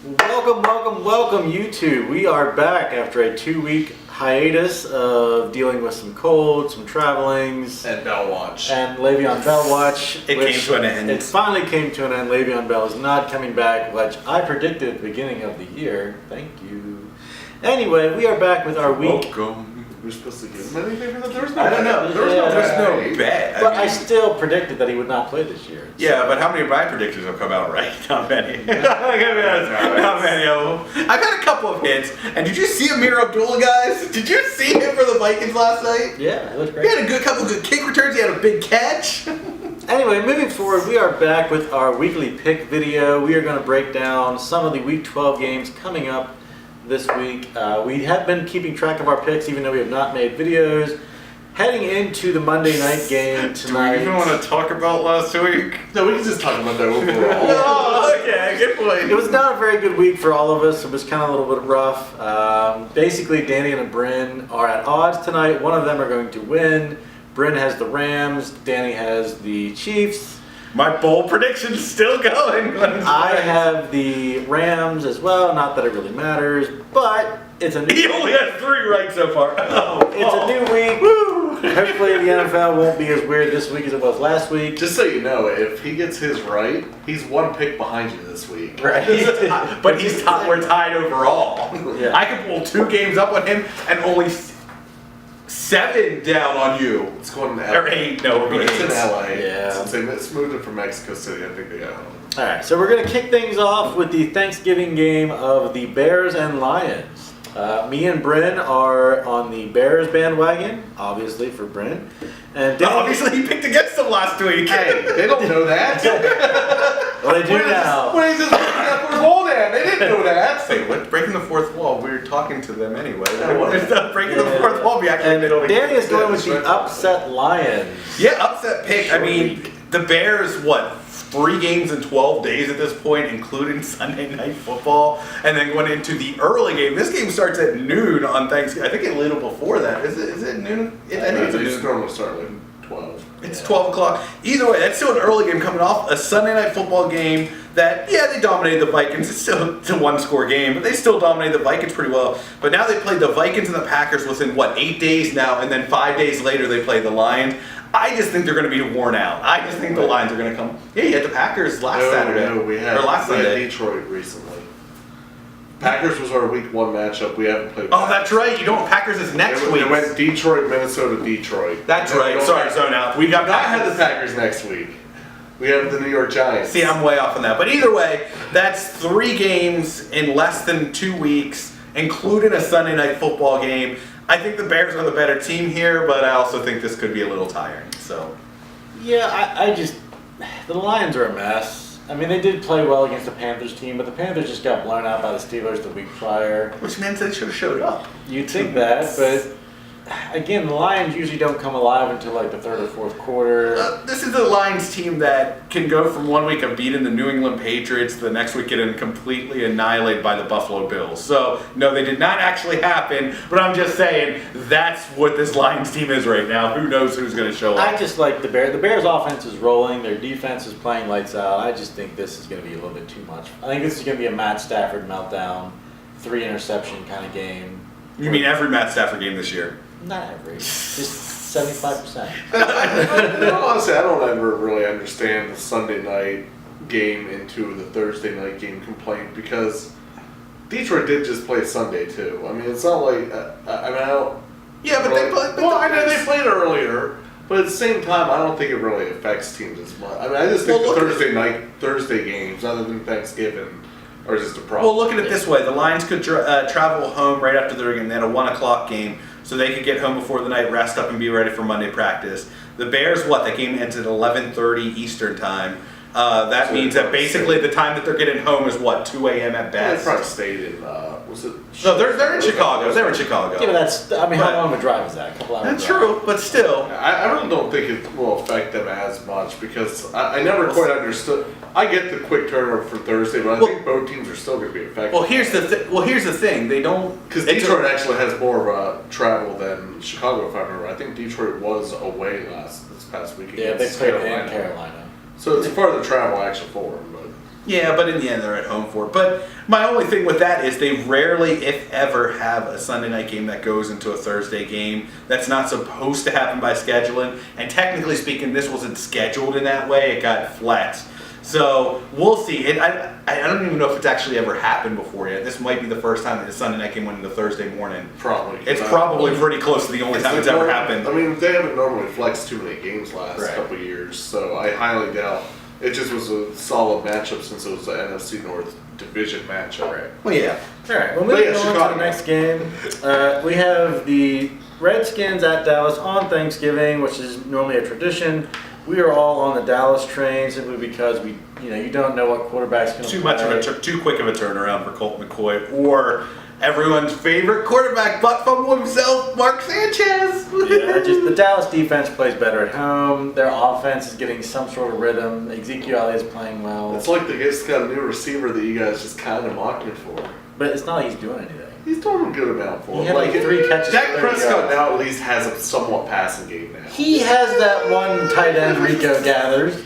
Welcome, YouTube. We are back after a 2-week hiatus of dealing with some colds, some travelings, and Bell Watch. And Le'Veon Bell Watch. It came to an end. It finally came to an end. Le'Veon Bell is not coming back, which I predicted at the beginning of the year. Thank you. Anyway, we are back with our week. Welcome. We're supposed to give him anything for that? There was no I don't know. There's no bet. But I still predicted that he would not play this year. Yeah, but how many of my predictions have come out right? Not many. Not many of them. I've had a couple of hits. And did you see Amir Abdullah, guys? Did you see him for the Vikings last night? Yeah, it looked great. He had a couple good kick returns. He had a big catch. Anyway, moving forward, we are back with our weekly pick video. We are going to break down some of the Week 12 games coming up this week. We have been keeping track of our picks, even though we have not made videos. Heading into the Monday night game tonight. Do we even want to talk about last week? No, we can just talk about that overall. Oh, okay, good point. It was not a very good week for all of us. It was kind of a little bit rough. Basically, Danny and Bryn are at odds tonight. One of them are going to win. Bryn has the Rams. Danny has the Chiefs. My bold prediction's still going. I have the Rams as well. Not that it really matters, but it's a new He only has 3 right so far. It's a new week. Woo! Hopefully the NFL won't be as weird this week as it was last week. Just so you know, if he gets his right, he's 1 pick behind you this week. Right. But we're tied overall. Yeah. I can pull 2 games up on him and only 7 down on you. It's going to LA. Or 8, no, it'll be It's in 8. LA. Yeah. Since they moved it from Mexico City, I think they got home. Alright, so we're going to kick things off with the Thanksgiving game of the Bears and Lions. Me and Bryn are on the Bears bandwagon, obviously for Bryn. And Danny, Obviously, he picked against them last week. Hey, they don't know that. well, they do now. When he's just breaking that fourth wall down, they didn't know that. Wait, what? Breaking the 4th wall? We were talking to them anyway. what? There's not breaking the 4th wall. We actually And did only. Danny is going with the That's upset Lions. Yeah, upset pick. I mean, the Bears, what, 3 games in 12 days at this point, including Sunday Night Football, and then going into the early game. This game starts at noon on Thanksgiving. I think a little before that. Is it noon? I think it's They noon. just normally start like 12. It's 12 o'clock. Either way, that's still an early game coming off a Sunday Night Football game that, yeah, they dominated the Vikings. It's still a 1-score game, but they still dominated the Vikings pretty well. But now they played the Vikings and the Packers within, 8 days now, and then 5 days later they play the Lions. I just think they're going to be worn out. I just think the Lions are going to come. Yeah, you had the Packers last Saturday. No, we had, or last we had Sunday. Detroit recently. Packers was our week 1 matchup. We haven't played. Oh, that's right. You don't. Packers is next week. It went Detroit, Minnesota, Detroit. That's And right. we don't Sorry, have- zone out. We got I had Packers. the Packers next week. We have the New York Giants. See, I'm way off on that. But either way, that's 3 games in less than 2 weeks, including a Sunday Night Football game. I think the Bears are the better team here, but I also think this could be a little tiring. So, Yeah, I just... The Lions are a mess. I mean, they did play well against the Panthers team, but the Panthers just got blown out by the Steelers the week prior. which means they should have showed up. You'd think that, but again, the Lions usually don't come alive until like the 3rd or 4th quarter. This is a Lions team that can go from 1 week of beating the New England Patriots to the next week getting completely annihilated by the Buffalo Bills. So, no, they did not actually happen, but I'm just saying that's what this Lions team is right now. Who knows who's going to show I up? just like the Bears. The Bears' offense is rolling. Their defense is playing lights out. I just think this is going to be a little bit too much. I think this is going to be a Matt Stafford meltdown, 3 interception kind of game. You mean every Matt Stafford game this year? Not every, just 75%. Honestly, I don't ever really understand the Sunday night game into the Thursday night game complaint because Detroit did just play Sunday too. I mean, it's not like I don't. Yeah, but they played. Well, I know they played earlier, but at the same time, I don't think it really affects teams as much. I mean, I just think Well, the Thursday games, other than Thanksgiving, are just a problem. Well, look at it this way: the Lions could travel home right after their game. They had a 1 o'clock game, so they could get home before the night, rest up, and be ready for Monday practice. The Bears, that game ends at 11:30 Eastern time. That So means they that basically the time that they're getting home is 2 a.m. at They best. probably stayed in. Was it? No, they're in Chicago. They're in Chicago. Yeah, but that's, I mean, how But- long of a drive is that? A couple hours That's drive. true, but still. I really don't think it will affect them as much because I never quite understood. I get the quick turnover for Thursday, but I Well- think both teams are still going to be affected. Well, here's the thing. They don't Because it's a- Detroit actually has more travel than Chicago, if I remember. I think Detroit was away this past week Yeah, they against played in Carolina. Carolina. So it's farther travel actually for them. But Yeah, but in the end, they're at home for it. But my only thing with that is they rarely, if ever, have a Sunday night game that goes into a Thursday game. That's not supposed to happen by scheduling. And technically speaking, this wasn't scheduled in that way. It got flexed. So we'll see. I don't even know if it's actually ever happened before yet. This might be the first time that the Sunday night game went into Thursday morning. Probably. It's probably pretty close to the only time it's ever happened. I mean, they haven't normally flexed too many games last Right. couple of years, so I highly doubt. It just was a solid matchup since it was the NFC North division matchup. Right. Well, yeah. All right. Well, But moving yeah, on to Chicago. the next game, we have the Redskins at Dallas on Thanksgiving, which is normally a tradition. We are all on the Dallas train simply because you don't know what quarterback's going to play. Too quick of a turnaround for Colt McCoy or everyone's favorite quarterback, butt fumble himself, Mark Sanchez. Yeah, just the Dallas defense plays better at home. Their offense is getting some sort of rhythm. Ezekiel Elliott's playing well, It's like they just got a new receiver that you guys just kind of mocked me for. but it's not like he's doing anything. He's doing a good amount for He him. had like 3 catches. Dak for 30 Prescott yards. now at least has a somewhat passing game now. He has that one tight end Rico gathers.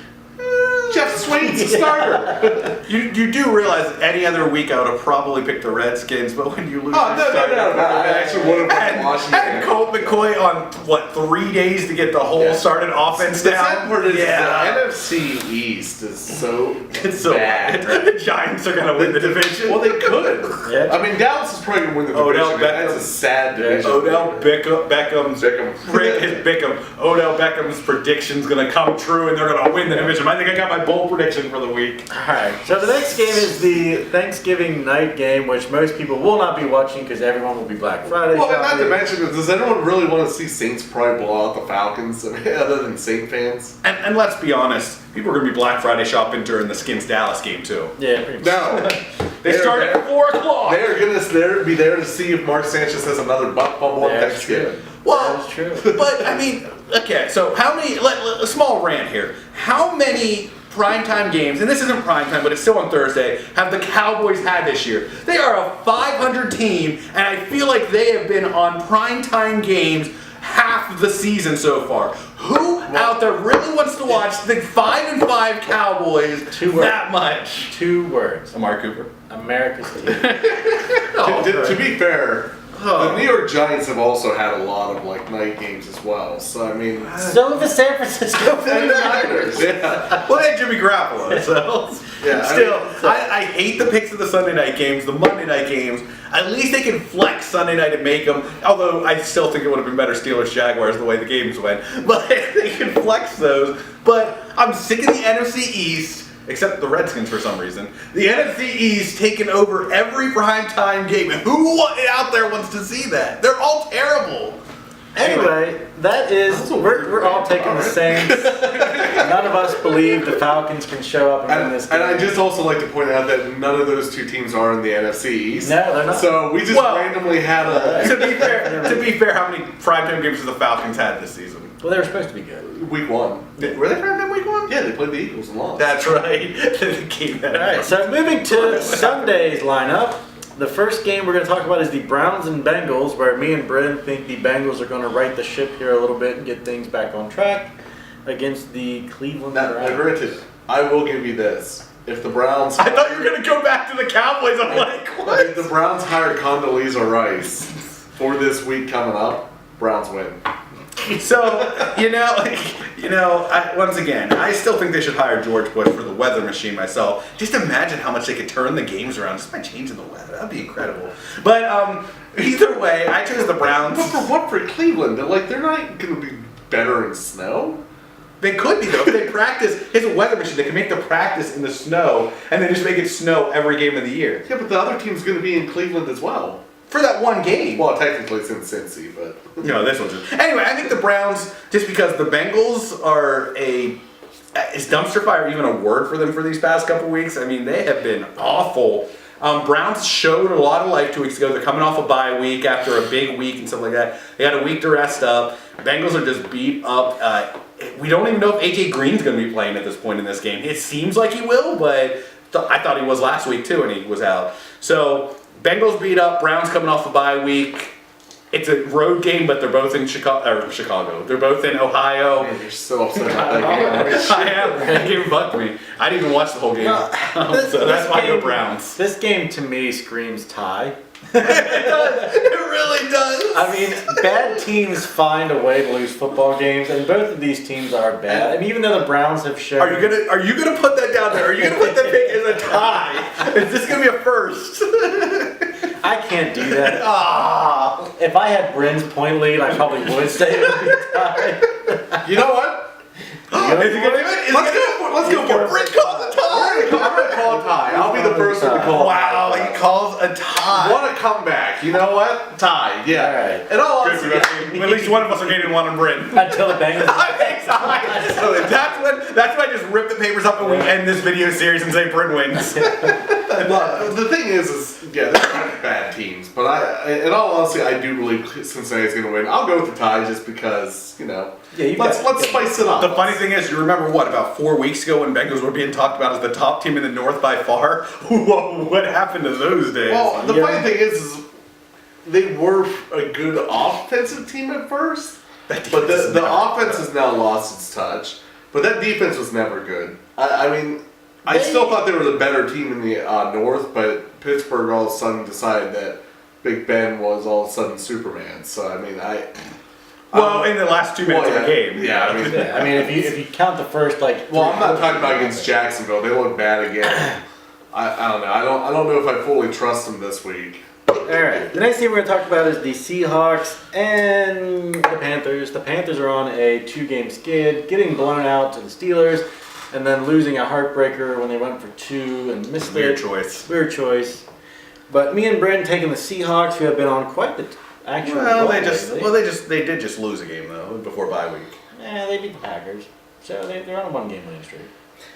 Jeff Swain's a starter. You do realize that any other week I would have probably picked the Redskins, but when you lose, Oh, your no. starting I quarterback- actually would have and, been Washington. and Colt McCoy on 3 days to get the whole Yeah. started offense The down. sad part is yeah. the NFC East is so It's so bad. The Giants are gonna win the division. Well, they could. Yeah. I mean, Dallas is probably going to win the Odell division. Beckham. That's a sad division. Odell Beckham's Odell Beckham's prediction's gonna come true, and they're gonna win the division. I think I got my bold prediction for the week. Alright, so the next game is the Thanksgiving night game, which most people will not be watching because everyone will be Black Friday Well, and not to shopping. mention, does anyone really want to see Saints probably blow out the Falcons? I mean, other than Saint fans? And let's be honest, people are gonna be Black Friday shopping during the Skins Dallas game too. Yeah, pretty much. No. They start at 4 o'clock. They're going to be there to see if Mark Sanchez has another butt fumble on That's Thanksgiving. true. Well, That's true. but I mean, okay, so how many, a small rant here. How many primetime games, and this isn't primetime, but it's still on Thursday, have the Cowboys had this year? They are a 500 team, and I feel like they have been on primetime games half of the season so far. Who out there really wants to watch the 5-5 Cowboys that much? 2 words. Amari Cooper. America's team. To be fair, Oh. the New York Giants have also had a lot of night games as well. So I mean, So have the San Francisco and the 49ers. Niners, yeah. Well, they had Jimmy Garoppolo, so Yeah, I still, mean, I hate the picks of the Sunday night games, the Monday night games. At least they can flex Sunday night and make them. Although I still think it would have been better Steelers Jaguars the way the games went, but they can flex those. But I'm sick of the NFC East. Except the Redskins for some reason. The NFC East taking over every primetime game. And who out there wants to see that? They're all terrible. Anyway, that is, That's a we're weird all rant. taking the Saints. None of us believe the Falcons can show up and win this game. And I just also like to point out that none of those 2 teams are in the NFC East. No, they're not. So we just Well, randomly had a To be fair, how many primetime games have the Falcons had this season? Well, they were supposed to be good. week 1. Were they primetime week 1? Yeah, they played the Eagles and lost. That's right. They came out. All right, so moving to Sunday's lineup. The first game we're going to talk about is the Browns and Bengals, where me and Bryn think the Bengals are going to right the ship here a little bit and get things back on track against the Cleveland Now, Browns. granted, I will give you this. If the Browns... I thought you were going to go back to the Cowboys. I'm like, If what? the Browns hired Condoleezza Rice for this week coming up, Browns win. So, once again, I still think they should hire George Bush for the weather machine myself. Just imagine how much they could turn the games around just by changing the weather. That'd be incredible. But either way, I chose the Browns. But for what? For Cleveland? They're not going to be better in snow. They could be, though. If they practice, it's a weather machine. They can make the practice in the snow and then just make it snow every game of the year. Yeah, but the other team's going to be in Cleveland as well. For that one game. Well, technically it's in Cincy, but... No, this one's just... Anyway, I think the Browns, just because the Bengals are is dumpster fire even a word for them for these past couple weeks? I mean, they have been awful. Browns showed a lot of life 2 weeks ago. They're coming off a bye week after a big week and stuff like that. They had a week to rest up. Bengals are just beat up. We don't even know if AJ Green's going to be playing at this point in this game. It seems like he will, but I thought he was last week too, and he was out. So... Bengals beat up, Browns coming off a bye week. It's a road game, but they're both in Chicago. They're both in Ohio. Man, you're so upset about that game. I am. That game bugged me. I didn't even watch the whole game. So that's why I go Browns. This game to me screams tie. It really does. I mean, bad teams find a way to lose football games, and both of these teams are bad. I mean, even though the Browns have shown. Are you gonna put that down there? Are you gonna put that pick as a tie? Is this gonna be a first? I can't do that. Ah. If I had Bryn's point lead, I probably would say it would be tied. You know what? Is he gonna do it? Let's go for it. Brent calls a tie. I'm gonna call a tie. I'll be the first one to call a Wow, tie. he calls a tie. What a comeback. You know what? Tie. Yeah. All right. And all Good honesty, for us. At least one of us are getting one on Brent. Until the Bengals. That's when I just rip the papers up and we end this video series and say Brent wins. But the thing is yeah, they're kind of bad teams. But in all honesty, I do believe Cincinnati's going to win. I'll go with the tie just because, Yeah, let's spice it up. The funny thing is, you remember about 4 weeks ago when Bengals were being talked about as the top team in the North by far? Whoa, what happened to those days? Well, the funny thing is they were a good offensive team at first, but the offense has now lost its touch. But that defense was never good. I still thought they were the better team in the North, but Pittsburgh all of a sudden decided that Big Ben was all of a sudden Superman. So well, in the last 2 minutes of the game. Yeah, I mean, if you count the first well, I'm not talking about against Jacksonville. They look bad again. I don't know. I don't know if I fully trust them this week. Alright, the next team we're going to talk about is the Seahawks and the Panthers. The Panthers are on a 2-game skid, getting blown out to the Steelers, and then losing a heartbreaker when they went for 2 and missed Weird it. choice. Weird choice. But me and Brent taking the Seahawks, who have been on quite the actual roll lately. They did just lose a game though before bye week. Yeah, they beat the Packers. So they're on a 1-game winning streak.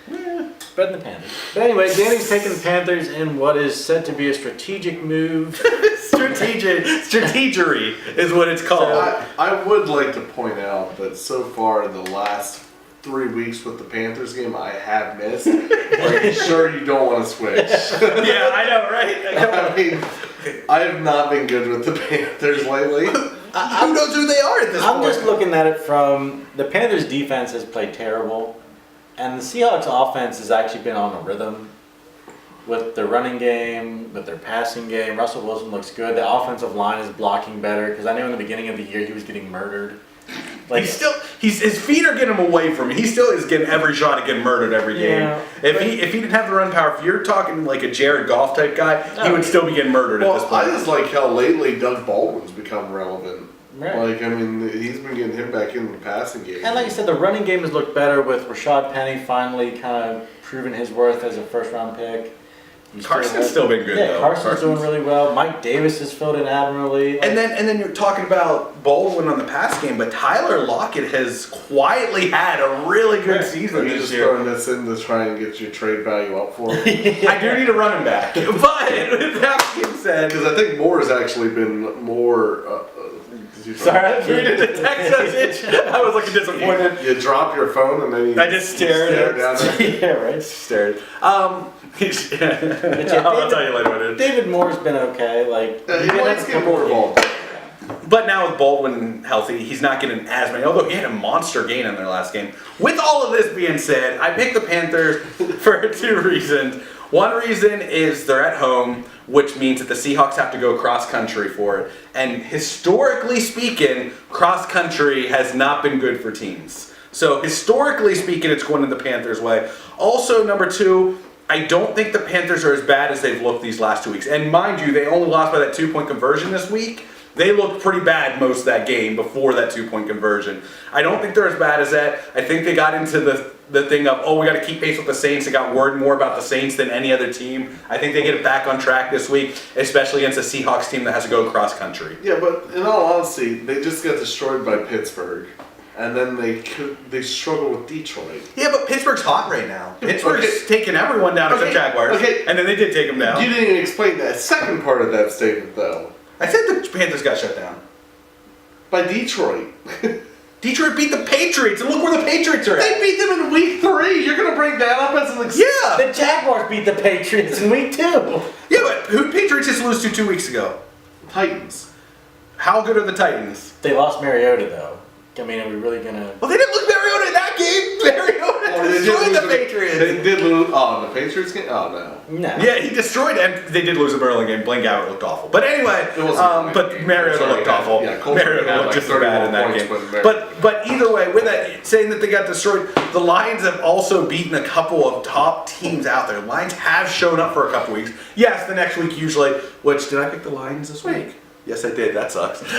Better than the Panthers. But anyway, Danny's taking the Panthers in what is said to be a strategic move. Strategery is what it's called. I would like to point out that so far in the last 3 weeks with the Panthers game, I have missed. Are you sure you don't want to switch? Yeah, I know, right? I mean, I have not been good with the Panthers lately. Who knows who they are at this point? I'm just looking at it from the Panthers' defense has played terrible, and the Seahawks' offense has actually been on a rhythm with their running game, with their passing game. Russell Wilson looks good. The offensive line is blocking better because I knew in the beginning of the year he was getting murdered. His feet are getting him away from me. He still is getting every shot at getting murdered every game. Yeah. If he didn't have the run power, if you're talking like a Jared Goff type guy, he would still be getting murdered at this Well, point. I just like how lately Doug Baldwin's become relevant. Right. Like, I mean, he's been getting him back in the passing game. And like I said, the running game has looked better with Rashad Penny finally kind of proving his worth as a first-round pick. Carson's still been good, though. Carson's doing really well. Mike Davis has filled in admirably. And then you're talking about Baldwin on the pass game, but Tyler Lockett has quietly had a really good season Are you this just year. throwing this in to try and get your trade value up for him? I do need a running back, but with that being said, Because I think Moore has actually been more. Sorry, I reading the text message, I was looking disappointed. You drop your phone and then you. I just stared. stare down there. yeah, right. Stared. I'll tell you later what it is. David Moore's been okay. Like He did likes have to get a more couple involved. But now with Baldwin healthy, he's not getting as many, although he had a monster gain in their last game. With all of this being said, I picked the Panthers for 2 reasons. One reason is they're at home, which means that the Seahawks have to go cross country for it. And historically speaking, cross country has not been good for teams. So historically speaking, it's going in the Panthers' way. Also, number 2, I don't think the Panthers are as bad as they've looked these last 2 weeks. And mind you, they only lost by that 2-point conversion this week. They looked pretty bad most of that game before that 2-point conversion. I don't think they're as bad as that. I think they got into the thing of, we got to keep pace with the Saints. They got worried more about the Saints than any other team. I think they get it back on track this week, especially against a Seahawks team that has to go cross country. Yeah, but in all honesty, they just got destroyed by Pittsburgh. And then they struggle with Detroit. Yeah, but Pittsburgh's hot right now. Pittsburgh's taking everyone down except Jaguars. Okay. And then they did take them down. You didn't even explain that second part of that statement, though. I said the Panthers got shut down. By Detroit. Detroit beat the Patriots, and look where the Patriots are at. They beat them in week 3. You're going to bring that up as an Yeah. The Jaguars beat the Patriots in week 2. Yeah, but who Patriots just lose to 2 weeks ago? Titans. How good are the Titans? They lost Mariota though. I mean, are we really gonna? Well, they didn't lose Mariota in that game. Mariota destroyed the Patriots. They did lose. Oh, the Patriots game. Oh no. No. Yeah, he destroyed, and they did lose the Berlin game. Blaine Gabbert looked awful. But anyway, It wasn't a great but game. Mariota Sorry, looked guys. awful. Yeah, Colts Mariota had looked like just as bad in that 31 game. points when But either way, with that, saying that they got destroyed, the Lions have also beaten a couple of top teams out there. Lions have shown up for a couple weeks. Yes, the next week usually. Which did I pick the Lions this week? Yes, I did. That sucks. I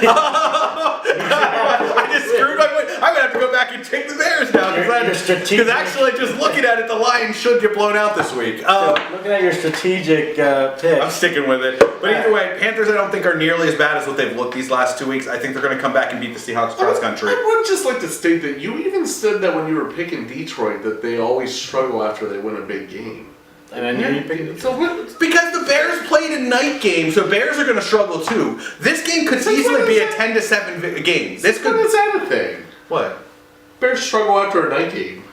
just screwed my way. I'm gonna have to go back and take the Bears now because actually, just looking at it, the Lions should get blown out this week. Looking at your strategic pick. I'm sticking with it. But either way, Panthers I don't think are nearly as bad as what they've looked these last 2 weeks. I think they're going to come back and beat the Seahawks cross country. I would just like to state that you even said that when you were picking Detroit that they always struggle after they win a big game. And then you picked. So what? Because the Bears played a night game, so Bears are going to struggle too. This game could easily be a 10-7 game. This What could. is that a thing? What? Bears struggle after a night game.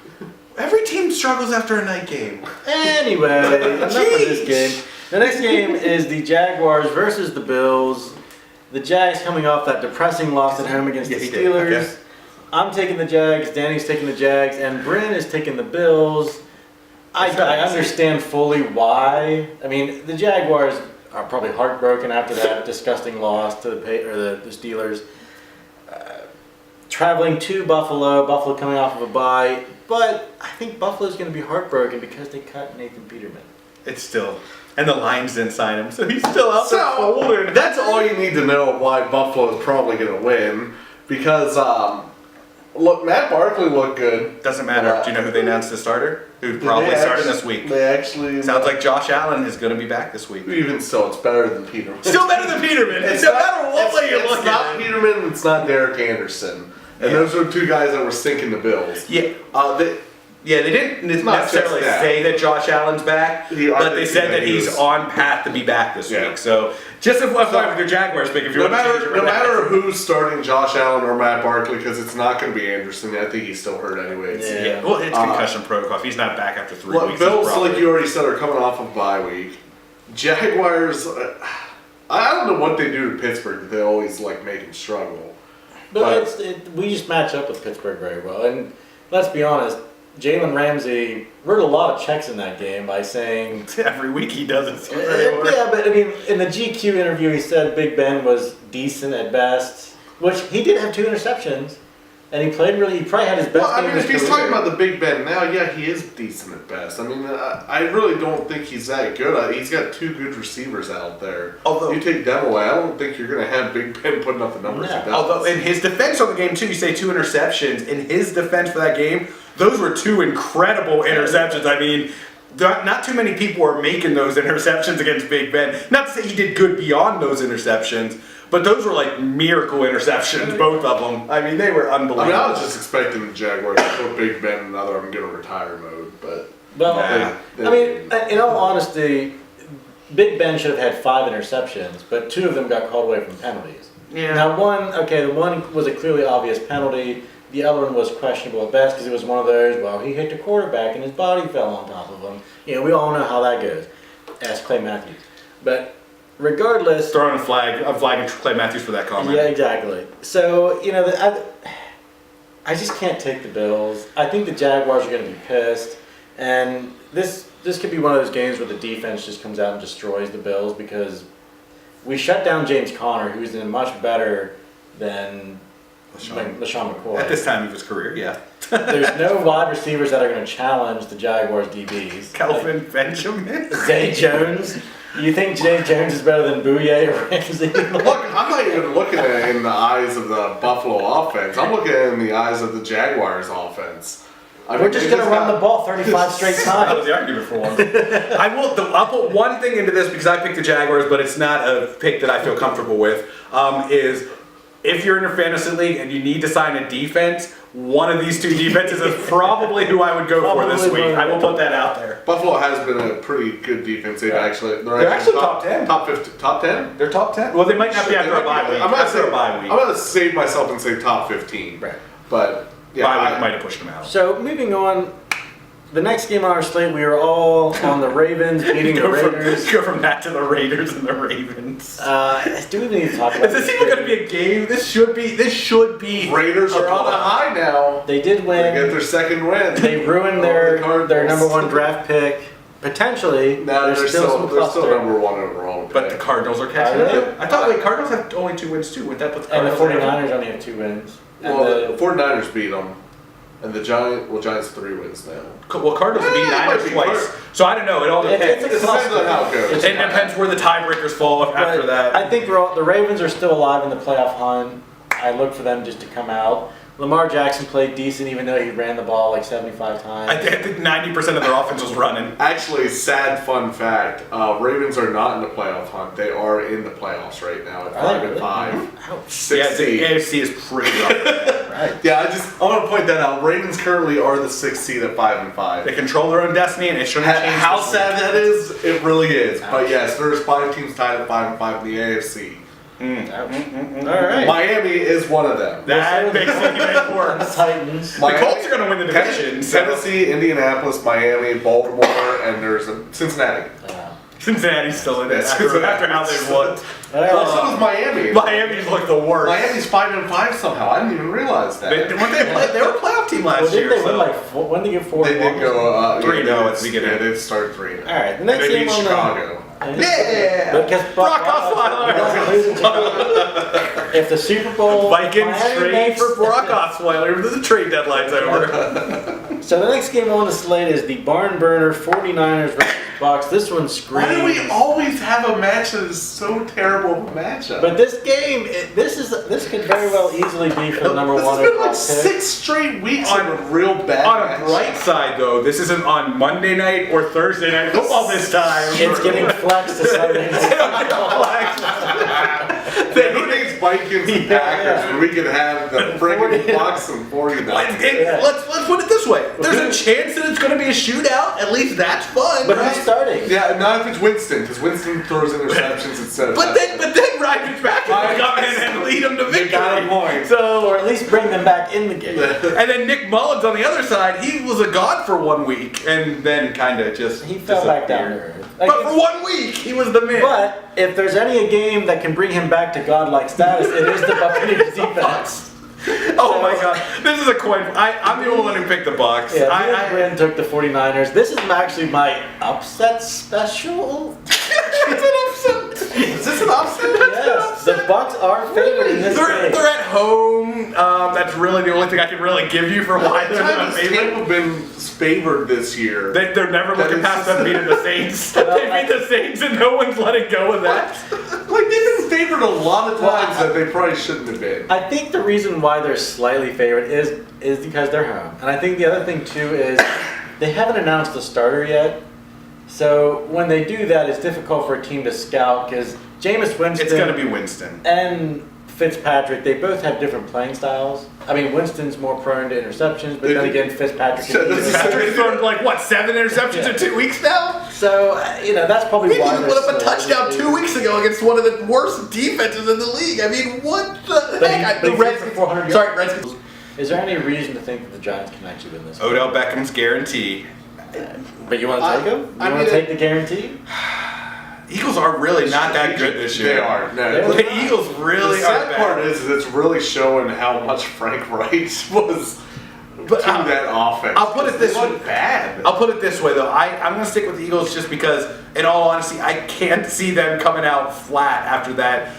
Every team struggles after a night game. Anyway, enough of this game. The next game is the Jaguars versus the Bills. The Jags coming off that depressing loss at home against the Yeah, he did. Steelers. Okay. I'm taking the Jags, Danny's taking the Jags, and Bryn is taking the Bills. I understand fully why. I mean, the Jaguars are probably heartbroken after that disgusting loss to the Steelers. Traveling to Buffalo coming off of a bye, but I think Buffalo's going to be heartbroken because they cut Nathan Peterman. It's still. And the Lions didn't sign him, so he's still out there So holding. that's all you need to know of why Buffalo is probably going to win because look, Matt Barkley looked good. Doesn't matter. Do you know who they announced the starter? Who's probably starting this week. They actually Sounds like Josh Allen is going to be back this week. even still, it's better than Peterman. Still better than Peterman. It's no matter what way you look It's not at it. Peterman. It's not Derek Anderson. And Yeah. those were two guys that were stinking the Bills. Yeah. They didn't not necessarily just that. say that Josh Allen's back, He but they already said said that he he's was- on path to be back this Yeah. week. So just as with your Jaguars pick, if you No want to change it matter, right no now. matter who's starting Josh Allen or Matt Barkley, because it's not going to be Anderson. I think he's still hurt anyways. Yeah. Yeah, well, it's concussion protocol. If he's not back after 3 Look, weeks, Bills, it's probably- like you already said, are coming off of bye week. Jaguars, I don't know what they do to Pittsburgh that they always like make them struggle. But we just match up with Pittsburgh very well. And let's be honest, Jalen Ramsey wrote a lot of checks in that game by saying... every week he does it. seems anymore. Yeah, but I mean, in the GQ interview, he said Big Ben was decent at best, which he did have 2 interceptions, and he played really. He probably had his best Well, I game mean, of if his he's career. talking about the Big Ben now, yeah, he is decent at best. I mean, I really don't think he's that good. He's got 2 good receivers out there. Although- you take them away, I don't think you're going to have Big Ben putting up the numbers No. he does. Although in his defense on the game too, you say 2 interceptions. In his defense for that game, those were 2 incredible interceptions. I mean, not too many people are making those interceptions against Big Ben. Not to say he did good beyond those interceptions, but those were like miracle interceptions, both of them. I mean, they were unbelievable. I mean, I was just expecting the Jaguars to put Big Ben in another I'm going to retire mode, but Well, Nah. I mean, in all honesty, Big Ben should have had 5 interceptions, but 2 of them got called away from penalties. Yeah. Now, the one was a clearly obvious penalty. The other one was questionable at best because it was one of those, well, he hit the quarterback and his body fell on top of him. You know, we all know how that goes. Ask Clay Matthews. But regardless... Throwing a flag, I'm flagging Clay Matthews for that comment. Yeah, exactly. So, you know, I just can't take the Bills. I think the Jaguars are going to be pissed. And this could be one of those games where the defense just comes out and destroys the Bills because we shut down James Conner, who's in much better than LaShawn McCoy. At this time of his career, yeah. There's no wide receivers that are going to challenge the Jaguars DBs. Kelvin Benjamin. Zay Jones. You think Zay Jones is better than Bouye or Ramsey? look, I'm not even looking at it in the eyes of the Buffalo offense. I'm looking at it in the eyes of the Jaguars offense. We're just going to run the ball 35 straight That times. was the argument for one. I'll put one thing into this because I picked the Jaguars, but it's not a pick that I feel comfortable with. Is if you're in your fantasy league and you need to sign a defense, one of these 2 defenses is probably who I would go for this Probably week. one. I will put that out there. Buffalo has been a pretty good defense. They're actually top 10. top 50, top 10. They're top 10. Well, they might not be after a bye week. I'm gonna After a bye week. I'm gonna save myself and say top 15. Right. But yeah, Bye week might have pushed them out. So moving on, the next game on our slate, we are all on the Ravens beating the Raiders. Go from that to the Raiders and the Ravens. Do we even need to talk about Is this even going to be a game? This should be. Raiders are on a high now. They did They win. get their second win. They ruined Over the their Cardinals. number 1 draft pick. Potentially, No, there's they're still some they're still cluster. number 1 overall. But the pick. Cardinals are catching Are they? up. I thought the Cardinals have only 2 wins too. Would that put the And the Cardinals 49ers only have 2 wins. And Well, the 49ers beat them, and the Giants 3 wins now. Well, Cardinals have beat Eh, it Niners might be twice. Card- So I don't know. It all It's depends. a It depends on how it goes. It's It depends where the tiebreakers fall after But that. I think the Ravens are still alive in the playoff hunt. I look for them just to come out. Lamar Jackson played decent even though he ran the ball like 75 times. I think 90% of their offense was running. Actually, sad fun fact: Ravens are not in the playoff hunt. They are in the playoffs right now at Are they 5 and really? 5. Ouch. 6 Yeah, the seed. AFC is pretty rough. Right. Yeah, I want to point that out. Ravens currently are the 6th seed at 5 and 5. They control their own destiny, and it shouldn't change. How this sad week. that is, it really is. Ouch. But yes, there's 5 teams tied at 5 and 5 in the AFC. Ouch. All right. Miami is one of them. That makes it even The worse. Titans. The Colts are going to win the division. so- Tennessee, Indianapolis, Miami, Baltimore, and there's Cincinnati. Cincinnati's still in it Yeah, after Cincinnati. how they've looked. Also, was Miami. Miami's looked the worst. Miami's 5 and 5 somehow. I didn't even realize that. They were a playoff team last Well, year. didn't they so. win like when did they get 4? They did go 3-0 at at the beginning. Yeah, they started 3. All right. The And next they game beat on Chicago. Yeah! Because Brock Osweiler. If the Super Bowl Vikings Miami trade makes- for Brock Osweiler. The trade deadline's over. So the next game on the slate is the barn burner 49ers versus Bucks. This one screams. Why do we always have a match that is so terrible of a matchup? But this game, this could very well easily be for the number this 1 has been overall like pick. 6 straight weeks On- of a real bad On a match. bright side, though, this isn't on Monday night or Thursday night football this time. It's getting flexed to Sunday. Who needs Vikings and Packers when we can have the friggin' Bucks and 49ers? Let's put it this way. There's a chance that it's going to be a shootout. At least that's fun. But right? who's starting? Yeah, not if it's Winston, because Winston throws interceptions instead of But then Ryan Fitzpatrick will come in and lead them to victory. You got a point. So, Or at least bring them back in the game. and then Nick Mullins on the other side, he was a god for 1 week, and then kind of just He fell back down to disappeared. earth. But for 1 week, he was the man. But if there's any game that can bring him back to godlike status, it is the Buccaneers defense. Oh my god, this is a coin. I'm the only one who picked the Bucks. Yeah, I Bryn took the 49ers. This is actually my upset special. it's an upset. Is this an upset? Yes, the Bucks are favored in this game. They're at home. That's really the only thing I can really give you for why How they're many not times has favorite. Tampa been favored this year? They're never That looking is- past them beating the Saints. They beat the Saints and no one's letting go of that. Like, they've been favored a lot of times that they probably shouldn't have been. I think the reason why they're slightly favored is because they're home. And I think the other thing too is they haven't announced the starter yet. So when they do that, it's difficult for a team to scout because Jameis Winston It's going to be Winston. and Fitzpatrick, they both have different playing styles. I mean, Winston's more prone to interceptions, but then again, Fitzpatrick So can this is- Patrick's thrown like what 7 interceptions in 2 weeks now. So, that's probably He why didn't they're put up a so touchdown 2 weeks ago against one of the worst defenses in the league. I mean, what the But heck? he The threw for Redskins. 400 Sorry, Redskins. Is there any reason to think that the Giants can actually win this? Odell Beckham's guarantee. But you want to take them? You I want mean, to take the guarantee? Eagles are really not that good this year. They are. They're No, The Eagles really the are sad bad. part is it's really showing how much Frank Reich was But to I'll- that offense. I'll put it this They way. look bad. I'll put it this way though. I'm going to stick with the Eagles just because, in all honesty, I can't see them coming out flat after that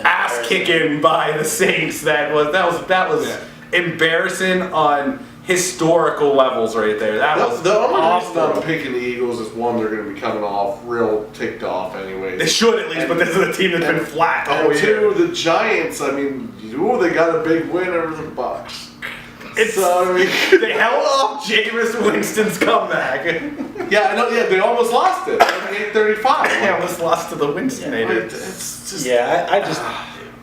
ass kicking by the Saints. That was embarrassing on historical levels right there. That was The only reason awful. I'm picking the Eagles is one, they're going to be coming off real ticked off anyways. They should at least, but this is a team that's been flat. And two, the Giants, I mean, they got a big win over the Bucks. It's, So, I mean, they held off Jameis Winston's comeback. yeah, I know, yeah, they almost lost it. 38-35. They almost lost to the Winstonators. It's just, Yeah, I just.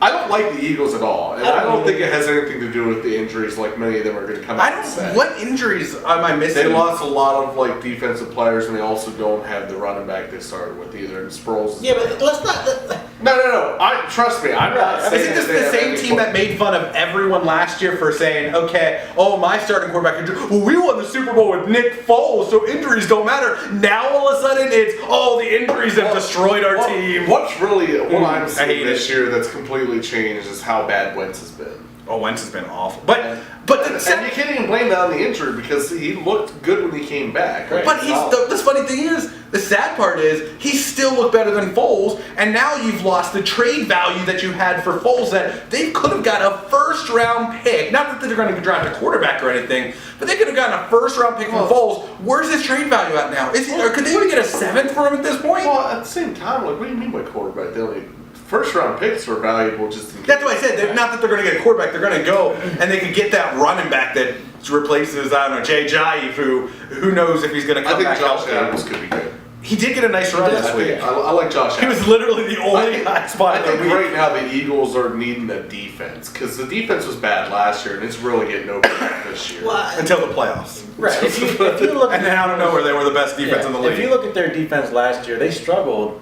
I don't like the Eagles at all, and I don't I don't either. think it has anything to do with the injuries. Like many of them are going to come I out and say. don't. What injuries am I missing? They lost a lot of like defensive players, and they also don't have the running back they started with either. And Sproles. Yeah, but let's not. No. Trust me, I'm not saying Isn't this they the have same any team that made fun of everyone last year for saying, okay, oh, my starting quarterback injured. Well, we won the Super Bowl with Nick Foles, so injuries don't matter. Now all of a sudden it's, oh, the injuries have destroyed our team. What's really what I'm I seeing hate this it. year that's completely changed is how bad Wentz has been. Oh, Wentz has been awful. But And the you can't even blame that on the injury because he looked good when he came back. Right? But the funny thing is, the sad part is, he still looked better than Foles, and now you've lost the trade value that you had for Foles that they could have got a first round pick. Not that they're going to draft a quarterback or anything, but they could have gotten a first round pick from Foles. Where's his trade value at now? Or could they even get a seventh for him at this point? Well, at the same time, like, what do you mean by quarterback? They only first round picks are valuable just in case. That's what I said. Not that they're going to get a quarterback. They're going to go and they could get that running back that replaces, I don't know, Jay Giant, who knows if he's going to I come think back Josh healthy. Adams could be good. He did get a nice run this I week. think I like Josh He Adams. was literally the only spot I in think the week. right now the Eagles are needing a defense because the defense was bad last year and it's really getting no better this year. Until the playoffs. Right. If you look And then out of nowhere, they were the best defense in the league. If you look at their defense last year, they struggled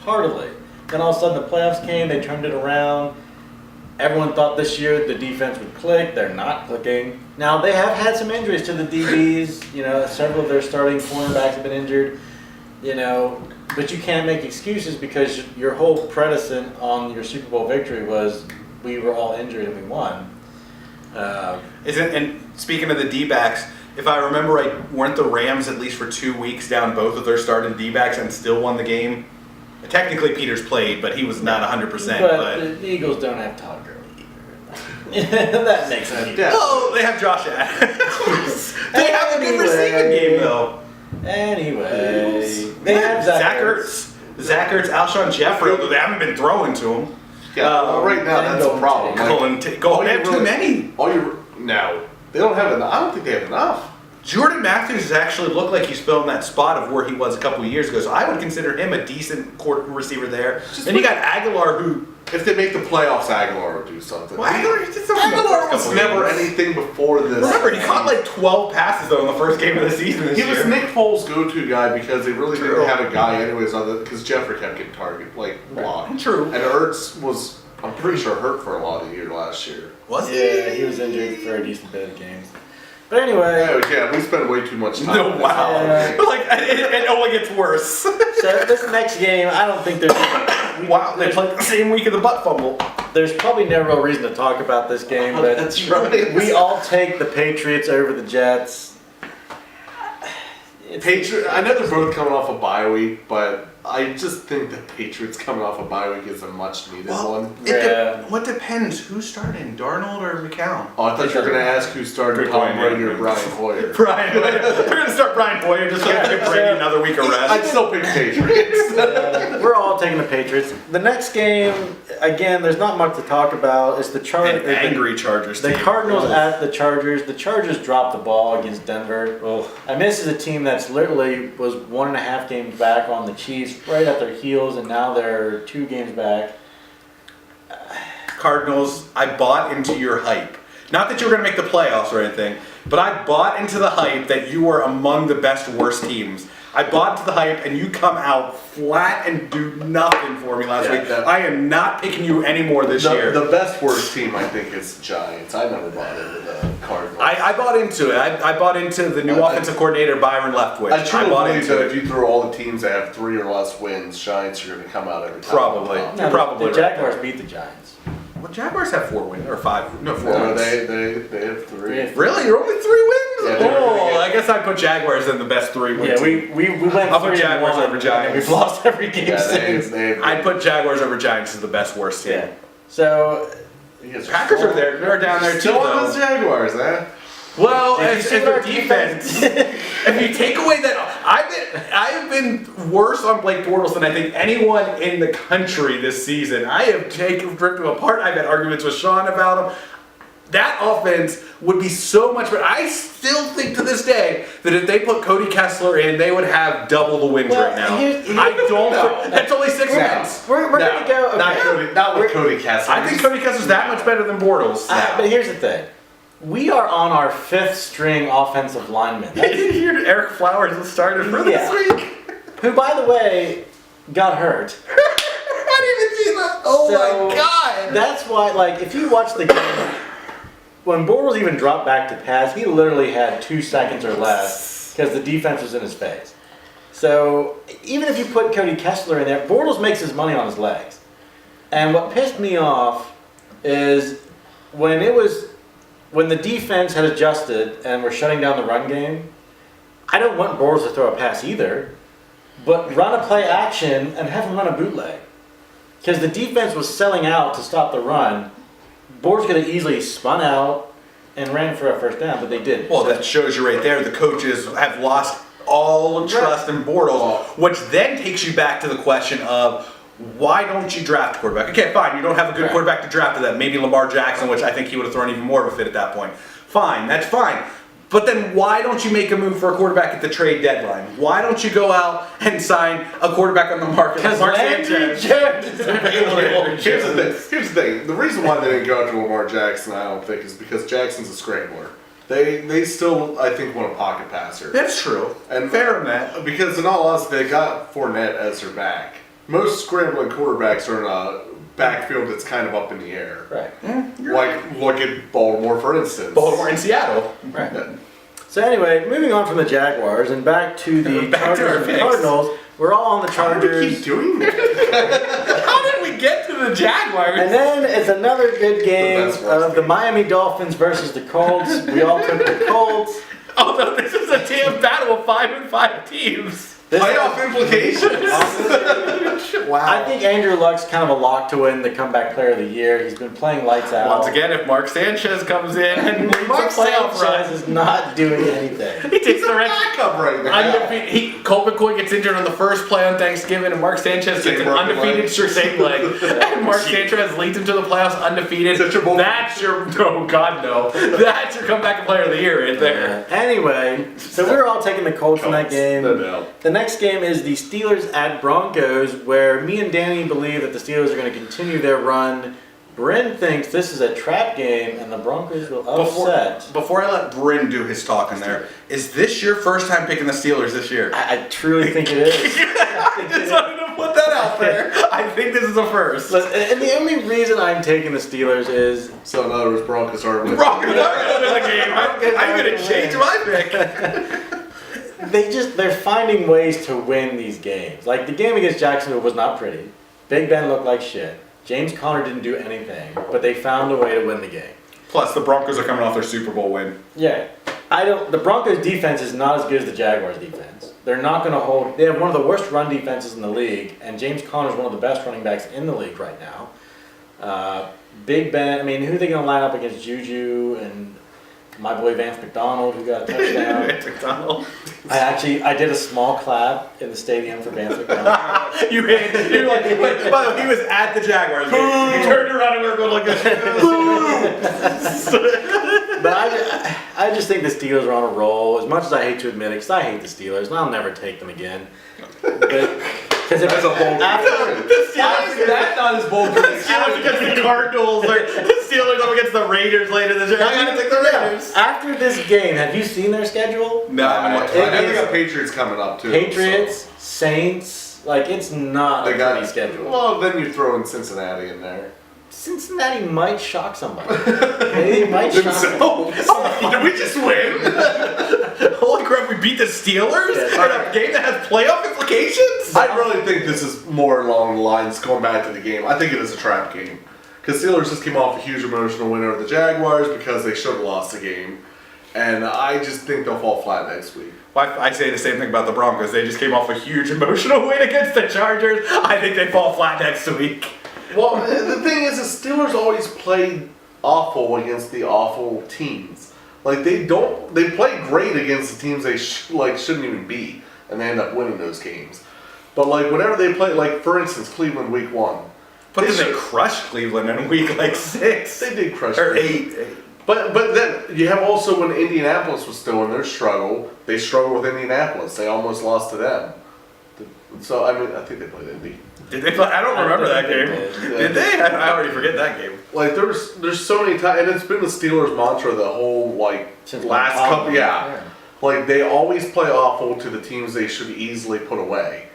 heartily. Then all of a sudden the playoffs came, they turned it around. Everyone thought this year the defense would click. They're not clicking. Now they have had some injuries to the DBs. You know, several of their starting cornerbacks have been injured. You know, but you can't make excuses because your whole predicent on your Super Bowl victory was we were all injured and we won. And speaking of the D-backs, if I remember right, weren't the Rams at least for 2 weeks down both of their starting D-backs and still won the game? Technically, Peters played, but he was not 100%. But the Eagles don't have Todd Gurley either. That makes sense. Yeah. Oh, they have Josh Adams. They have a good receiving game, though. Anyway, they have Zach Ertz, Alshon Jeffrey, although they haven't been throwing to him. Yeah, right now and that's a problem. Golden Like, They have too many. No, they don't have enough. I don't think they have enough. Jordan Matthews has actually looked like he's filling that spot of where he was a couple of years ago, so I would consider him a decent court receiver there. Then you got Aguilar, who If they make the playoffs, Aguilar will do something. Well, Aguilar did something in the Aguilar first was couple never games. anything before this. Remember, he caught like 12 passes though in the first game of the season this He year. was Nick Foles' go-to guy because they really True. didn't have a guy anyways other because Jeffrey kept getting blocked. True. And Ertz was, I'm pretty sure, hurt for a lot of the year last year. Was he? Yeah, he was injured for a decent bit of games. But anyway, Yeah, we spent way too much time. No, on this. wow. Yeah. Like, it only gets worse. so this next game, I don't think Wow, they played the same week of the butt fumble. there's probably no real reason to talk about this game, but That's right. we all take the Patriots over the Jets. I know they're both coming off a bye week, but I just think the Patriots coming off a bye week is a much needed one. What depends? Who's starting, Darnold or McCown? Oh, I thought you were going to ask who started Good Tom point, Brady yeah. or Brian Hoyer. Brian Hoyer. They're going to start Brian Hoyer just so they give Brady another week of I'd rest. still pick Patriots. We're all taking the Patriots. The next game, again, there's not much to talk about. It's the An angry Chargers The team. Cardinals at the Chargers. The Chargers dropped the ball against Denver. Oh. I mean, this is a team that's literally was 1.5 games back on the Chiefs, right at their heels, and now they're 2 games back. Cardinals, I bought into your hype. Not that you were going to make the playoffs or anything, but I bought into the hype that you were among the best worst teams. I bought into the hype, and you come out flat and do nothing for me last Yeah, week. that- I am not picking you anymore this year. The best worst team, I think, is the Giants. I never bought into the Cardinals. I bought into it. I bought into the new offensive coordinator, Byron Leftwich. I truly bought believe into that it. if you throw all the teams that have 3 or less wins, Giants are going to come out every time. Probably. No, You're probably the right Jaguars there. beat the Giants. Well, Jaguars have 4 wins or 5. No, 4 wins. they have 3. Yeah. Really? You're only 3 wins? Yeah, they're really Oh, good. I guess I put Jaguars in the best 3 wins. Yeah, we went I'll put 3-1, Jaguars over and Giants. We've lost every game Yeah, since. I'd put Jaguars over Giants as the best worst team. Yeah. So Packers are there. They're down there too, Still on though. those Jaguars, eh? Well, Did you as see their our defense, if you take away that, I've been worse on Blake Bortles than I think anyone in the country this season. I have ripped him apart. I've had arguments with Sean about him. That offense would be so much better. I still think to this day that if they put Cody Kessler in, they would have double the wins Well, right now. here's- I don't. No. That's only 6 wins. we're gonna go. Not with Cody Kessler. I think Cody Kessler's that much better than Bortles. But here's the thing. We are on our 5th string offensive lineman. Eric Flowers was started for this Yeah. week. Who, by the way, got hurt. I didn't even see that. Oh Oh So, my god! That's why, like, if you watch the game, when Bortles even dropped back to pass, he literally had 2 seconds or less because the defense was in his face. So even if you put Cody Kessler in there, Bortles makes his money on his legs. And what pissed me off is when the defense had adjusted and were shutting down the run game. I don't want Bortles to throw a pass either, but run a play action and have him run a bootleg. Because the defense was selling out to stop the run. Bortles could have easily spun out and ran for a first down, but they didn't. Well, that shows you right there. The coaches have lost all trust in Bortles, which then takes you back to the question of why don't you draft a quarterback? Okay, fine, you don't have a good quarterback to draft to that. Maybe Lamar Jackson, which I think he would have thrown even more of a fit at that point. Fine, that's fine. But then why don't you make a move for a quarterback at the trade deadline? Why don't you go out and sign a quarterback on the market? Because Mark Landry Sanchez Jones is available. Here's the thing. The reason why they didn't go after Lamar Jackson, I don't think, is because Jackson's a scrambler. They still, I think, want a pocket passer. That's true. And fair in that. Because in all honesty, they got Fournette as their back. Most scrambling quarterbacks are in a backfield that's kind of up in the air. Right. Like, look at Baltimore, for instance. Baltimore and Seattle. Right. So anyway, moving on from the Jaguars and back to the Back to Chargers our and picks. Cardinals. We're all on the How do we Chargers. keep doing that? How did we get to the Jaguars? And then it's another good game best worst of the game. Miami Dolphins versus the Colts. We all took the Colts. Although this is a damn battle of 5 and 5 teams. This Playoff implications. Wow. I think Andrew Luck's kind of a lock to win the comeback player of the year. He's been playing lights out. Once again, if Mark Sanchez comes in and leads Mark the playoff Sanchez run, is not doing anything. he takes the red. Backup right now. Undefeated. Colt McCoy gets injured on the first play on Thanksgiving, and Mark Sanchez gets an broken undefeated leg. same leg. And Mark Sanchez leads him to the playoffs undefeated. Is that your bowl? That's your no, God no. That's your comeback player of the year right there. Anyway, so we were all taking the Colts in that game. No doubt. The next game is the Steelers at Broncos, where me and Danny believe that the Steelers are going to continue their run. Bryn thinks this is a trap game, and the Broncos will upset. Before I let Bryn do his talk in there, is this your first time picking the Steelers this year? I truly think it is. I just wanted to put that out there. I think this is a first. And the only reason I'm taking the Steelers is So in other words, Broncos are winning. Broncos are going to win the game. I'm going to change my pick. they're finding ways to win these games. Like the game against Jacksonville was not pretty. Big Ben looked like shit. James Conner didn't do anything, but they found a way to win the game. Plus, the Broncos are coming off their Super Bowl win. Yeah. The Broncos defense is not as good as the Jaguars defense. They're not going to hold. They have one of the worst run defenses in the league, and James Conner is one of the best running backs in the league right now. Big Ben, I mean, who are they going to line up against Juju and my boy Vance McDonald, who got a touchdown? McDonald. I did a small clap in the stadium for Vance McDonald. You're like, wait, by the way, he was at the Jaguars game. You turned around and we were going like this. But I just think the Steelers are on a roll. As much as I hate to admit it, because I hate the Steelers, and I'll never take them again. Because if That's a bold That's not as bold. The Steelers against the Cardinals, or the Steelers up against the Raiders later this year. I gotta take the Raiders. after this game, have you seen their schedule? No, I haven't watched I It know they is- got Patriots coming up too. Patriots, Saints, like it's not So a they got pretty schedule. Well, then you throw in Cincinnati in there. Cincinnati might shock somebody. They might shock somebody. Did we just win? Holy crap, we beat the Steelers in a game that has playoff implications? I really think this is more along the lines going back to the game. I think it is a trap game. Because Steelers just came off a huge emotional win over the Jaguars because they should have lost the game. And I just think they'll fall flat next week. I say the same thing about the Broncos. They just came off a huge emotional win against the Chargers. I think they fall flat next week. Well, the thing is, the Steelers always play awful against the awful teams. Like they play great against the teams they shouldn't even beat, and they end up winning those games. But like whenever they play, like for instance, Cleveland Week 1. But then they should- crushed Cleveland in week like 6. They did crush Or Cleveland. 8. But then you have also when Indianapolis was still in their struggle, they struggled with Indianapolis. They almost lost to them. So I mean, I think they played Indy. Did they play? I don't remember that game. did. Did they? I already forget that game. Like there's so many times, and it's been the Steelers' mantra the whole like Since last Tom- couple. Yeah, like they always play awful to the teams they should easily put away,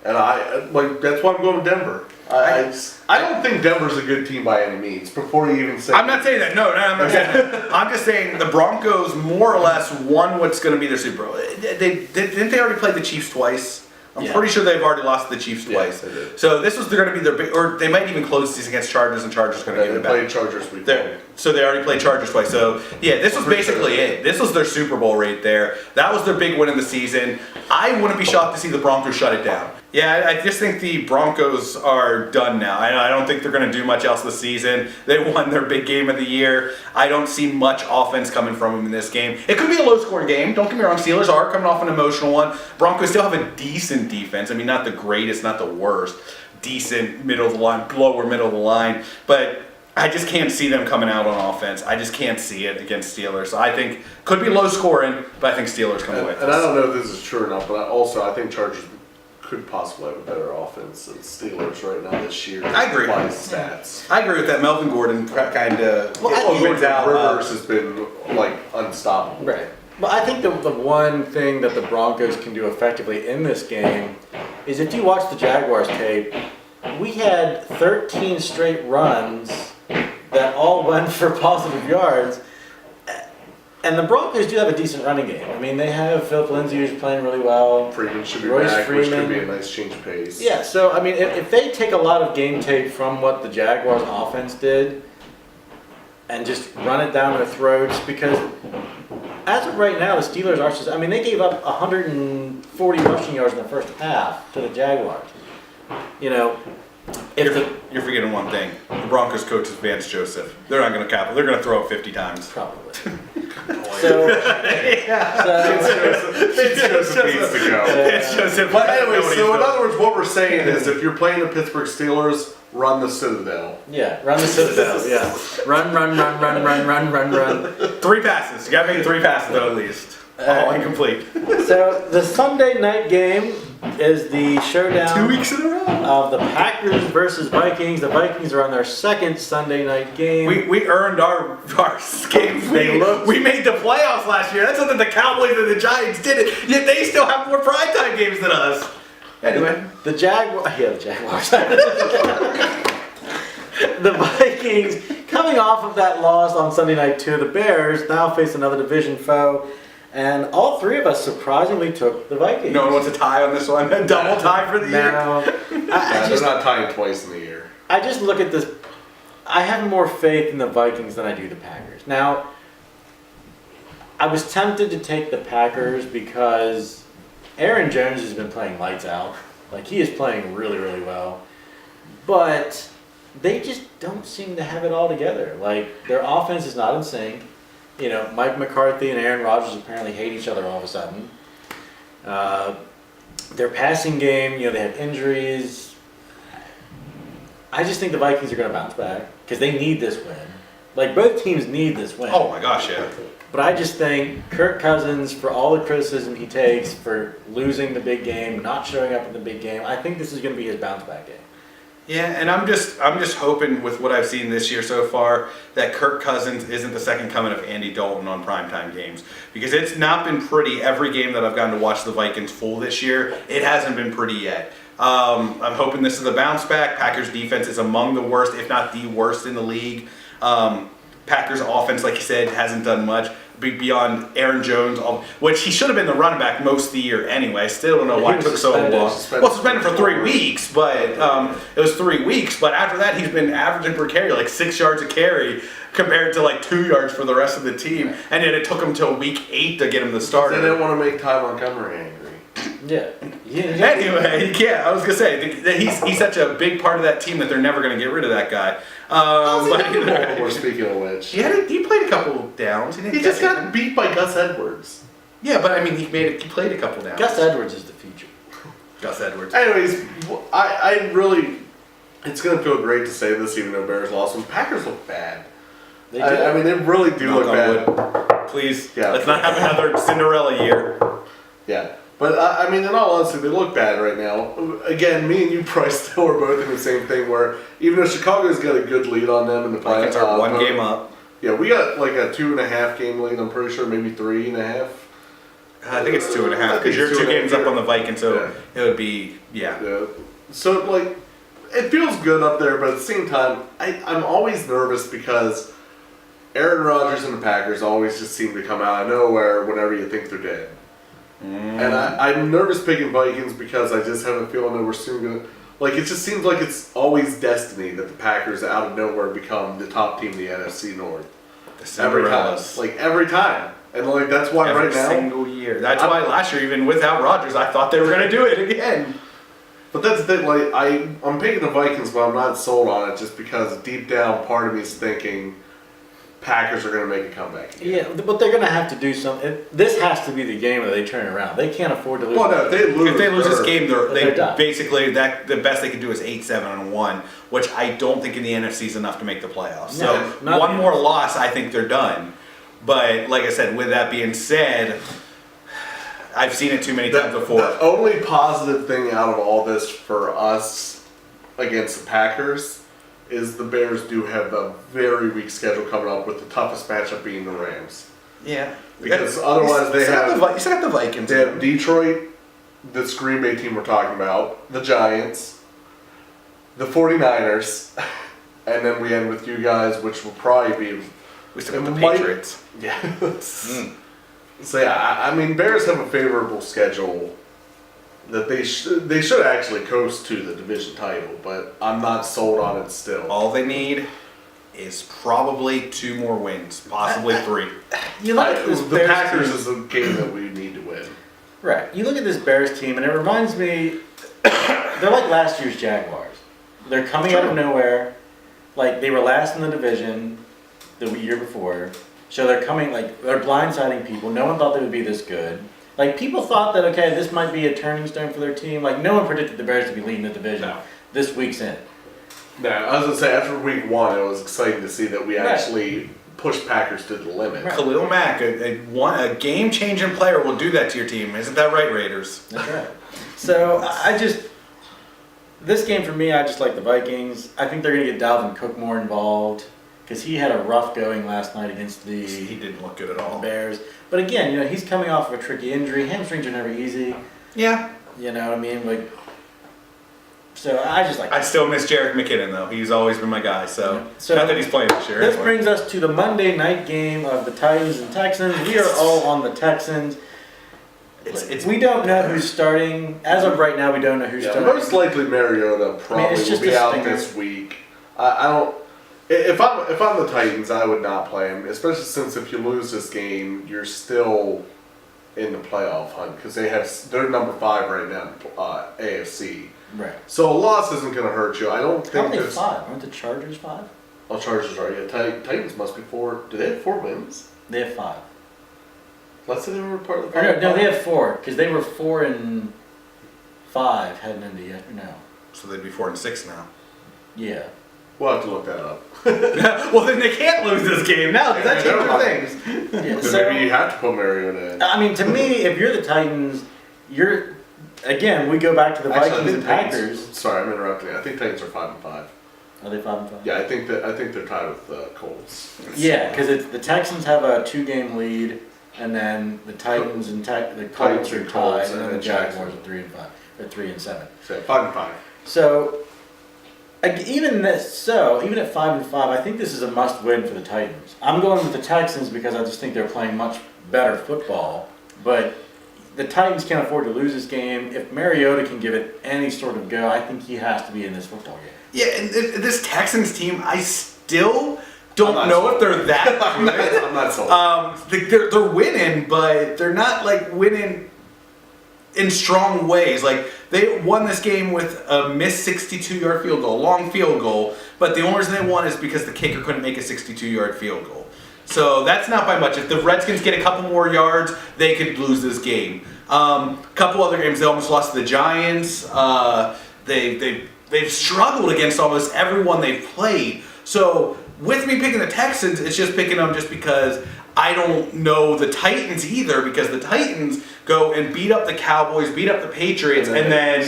and I like that's why I'm going with Denver. I don't think Denver's a good team by any means. Before you even say, I'm not saying that. No, I'm not saying that. I'm just saying the Broncos more or less won what's going to be their Super Bowl. Didn't they already play the Chiefs twice? I'm Yeah. pretty sure they've already lost to the Chiefs twice. they did. So this was going to be their big, or they might even close the season against Chargers, and Chargers going to give They it back. played Chargers week There. So they already played Chargers twice. So yeah, this was basically it. This was their Super Bowl right there. That was their big win in the season. I wouldn't be shocked to see the Broncos shut it down. Yeah, I just think the Broncos are done now. I don't think they're going to do much else this season. They won their big game of the year. I don't see much offense coming from them in this game. It could be a low-scoring game. Don't get me wrong. Steelers are coming off an emotional one. Broncos still have a decent defense. I mean, not the greatest, not the worst. Decent, middle of the line, lower middle of the line. But I just can't see them coming out on offense. I just can't see it against Steelers. So I think could be low scoring, but I think Steelers come away. And I don't know if this is true or not, but I think Chargers could possibly have a better offense than Steelers right now this year. I agree. By stats. I agree with that. Melvin Gordon kind of Rivers has been like unstoppable. Right. But I think the one thing that the Broncos can do effectively in this game is if you watch the Jaguars tape, we had 13 straight runs that all went for positive yards. And the Broncos do have a decent running game. I mean, they have Philip Lindsay who's playing really well. Freeman should be Royce back, which could Freeman. be a nice change of pace. Yeah, so I mean, if they take a lot of game tape from what the Jaguars offense did and just run it down their throats, because as of right now, the Steelers are just, I mean, they gave up 140 rushing yards in the first half to the Jaguars. You know, if the, You're forgetting one thing. The Broncos coach is Vance Joseph. They're not going to cap it. They're going to throw it 50 times. probably. So, Vince Joseph needs to go. Vance Joseph. But anyway, Nobody's so in doing- other words, what we're saying is if you're playing the Pittsburgh Steelers, run the Citadel. yeah, run the Citadel, yeah. Run. 3 passes. You got to make 3 passes though at least. All incomplete. So, the Sunday night game is the showdown 2 weeks in a row. of the Packers versus Vikings. The Vikings are on their second Sunday night game. We earned our games. We made the playoffs last year. That's something the Cowboys and the Giants did it. Yet they still have more primetime games than us. Anyway. The Jaguars. The Vikings, coming off of that loss on Sunday night to the Bears, now face another division foe. And all three of us surprisingly took the Vikings. No one wants a tie on this one. A double tie for the year. Now, They're not tying twice in the year. I just look at this. I have more faith in the Vikings than I do the Packers. Now, I was tempted to take the Packers because Aaron Jones has been playing lights out. Like, he is playing really, really well. But they just don't seem to have it all together. Like, their offense is not in sync. You know, Mike McCarthy and Aaron Rodgers apparently hate each other all of a sudden. Their passing game, you know, they have injuries. I just think the Vikings are going to bounce back because they need this win. Like, both teams need this win. Oh my gosh, yeah. But I just think Kirk Cousins, for all the criticism he takes for losing the big game, not showing up in the big game, I think this is going to be his bounce back game. Yeah, and I'm just hoping with what I've seen this year so far that Kirk Cousins isn't the second coming of Andy Dalton on primetime games, because it's not been pretty every game that I've gotten to watch the Vikings full this year. It hasn't been pretty yet. I'm hoping this is a bounce back. Packers defense is among the worst, if not the worst in the league. Packers offense, like you said, hasn't done much beyond Aaron Jones, which he should have been the running back most of the year anyway. I still don't know why it took so long. Well, suspended for 3 weeks, but it was 3 weeks. But after that, he's been averaging per carry like 6 yards a carry compared to like 2 yards for the rest of the team. And then it took him till week 8 to get him the starter. They didn't want to make Ty Montgomery angry. Yeah. Anyway, yeah, I was gonna say that he's such a big part of that team that they're never gonna get rid of that guy. We're speaking of which, He played a couple downs. he just got beat by Gus Edwards. Yeah, but I mean, he played a couple downs. Gus Edwards is the future. Gus Edwards. Anyways, I really, it's gonna feel great to say this, even though Bears lost. When Packers look bad, They do. I mean, they really do Knock look on bad. wood. Please, Yeah. let's not have another Cinderella year. Yeah. But, I mean, in all honesty, they look bad right now. Again, me and you probably still are both in the same thing where even though Chicago's got a good lead on them in the Vikings playoffs. are one game up. Yeah, we got like a 2.5 game lead, I'm pretty sure, maybe 3.5. I think it's 2.5 I think because you're it's 2 2.5. games up on the Vikings, so Yeah. it would be, yeah. Yeah. So, like, it feels good up there, but at the same time, I'm always nervous because Aaron Rodgers and the Packers always just seem to come out of nowhere whenever you think they're dead. And I'm nervous picking Vikings because I just have a feeling that we're soon going to... Like, it just seems like it's always destiny that the Packers out of nowhere become the top team in the NFC North. Every time. Like, every time. And, like, that's why Every right now... single year. That's why last year, even without Rodgers, I thought they were going to do it again. But that's the thing, like, I'm picking the Vikings, but I'm not sold on it just because deep down, part of me is thinking Packers are going to make a comeback again. Yeah, but they're going to have to do something. This has to be the game that they turn around. They can't afford to lose. Well, no, if they lose this game, they're done. basically the best they could do is 8-7-1, which I don't think in the NFC is enough to make the playoffs. No, So not one yet. more loss, I think they're done. But like I said, with that being said, I've seen it too many times before. The only positive thing out of all this for us against the Packers is the Bears do have a very weak schedule coming up, with the toughest matchup being the Rams. Yeah, Because otherwise they have you still got the Vikings. they have Detroit, this Green Bay team we're talking about, the Giants, the 49ers, and then we end with you guys, which will probably be... We still got the it might- Patriots. Yeah. So yeah, I mean, Bears have a favorable schedule that they should actually coast to the division title, but I'm not sold on it still. All they need is probably 2 more wins, possibly 3. You look at this The Bears Packers team, is a game that we need to win. right? You look at this Bears team, and it reminds me, they're like last year's Jaguars. They're coming out of nowhere, like they were last in the division the year before. So they're coming, like, they're blindsiding people. No one thought they would be this good. Like, people thought that, okay, this might be a turning stone for their team. Like, no one predicted the Bears to be leading the division No. this week's in. Now, I was gonna say, after week 1, it was exciting to see that we Right. actually pushed Packers to the limit. Right. Khalil Mack, a game-changing player, will do that to your team. Isn't that right, Raiders? That's right. So, this game for me, I just like the Vikings. I think they're going to get Dalvin Cook more involved because he had a rough going last night against He the didn't look good at all. Bears. But again, you know, he's coming off of a tricky injury. Hamstrings are never easy. Yeah. You know what I mean? Like, so I just like I still miss Jerick McKinnon, though. He's always been my guy, so, So- not that he's playing this year. This anyway. brings us to the Monday night game of the Titans and Texans. We are all on the Texans. We don't know who's starting. As of right now, we don't know who's Yeah, starting. most likely Mariota probably it's will just be a out stinger. this week. I don't. If I'm the Titans, I would not play him, especially since if you lose this game, you're still in the playoff hunt because they're number 5 right now, AFC. Right. So a loss isn't going to hurt you. I don't How think many there's. 5? Aren't the Chargers 5? Oh, Chargers are. Yeah, Titans must be 4. Do they have 4 wins? They have 5. Let's say they were part of the. Or no, final they five? have 4 because they were 4-5 heading into no. So they'd be 4-6 now. Yeah. We'll have to look that up. Well, then they can't lose this game now. Does that Yeah, change never things? Yeah. So maybe you have to put Mariota in. I mean, to me, if you're the Titans, you're again. We go back to the Actually, I Vikings think and Titans- Packers. Sorry, I'm interrupting. I think Titans are 5-5. Are they 5-5? Yeah, I think they're tied with the Colts. Yeah, because the Texans have a 2-game lead, and then the Titans and the Colts Titans are and Colts, tied, and then the and Jaguars Jacksonville. are 3-5 or 3-7. So 5-5. So, even at 5-5, I think this is a must-win for the Titans. I'm going with the Texans because I just think they're playing much better football. But the Titans can't afford to lose this game. If Mariota can give it any sort of go, I think he has to be in this football game. Yeah, and this Texans team, I still don't I'm not know sold. if they're that good. I'm not sold. They're winning, but they're not like winning in strong ways. Like they won this game with a missed 62-yard field goal, long field goal. But the only reason they won is because the kicker couldn't make a 62-yard field goal. So that's not by much. If the Redskins get a couple more yards, they could lose this game. Couple other games, they almost lost to the Giants. They've struggled against almost everyone they've played. So with me picking the Texans, it's just picking them just because I don't know the Titans either, because the Titans go and beat up the Cowboys, beat up the Patriots, and then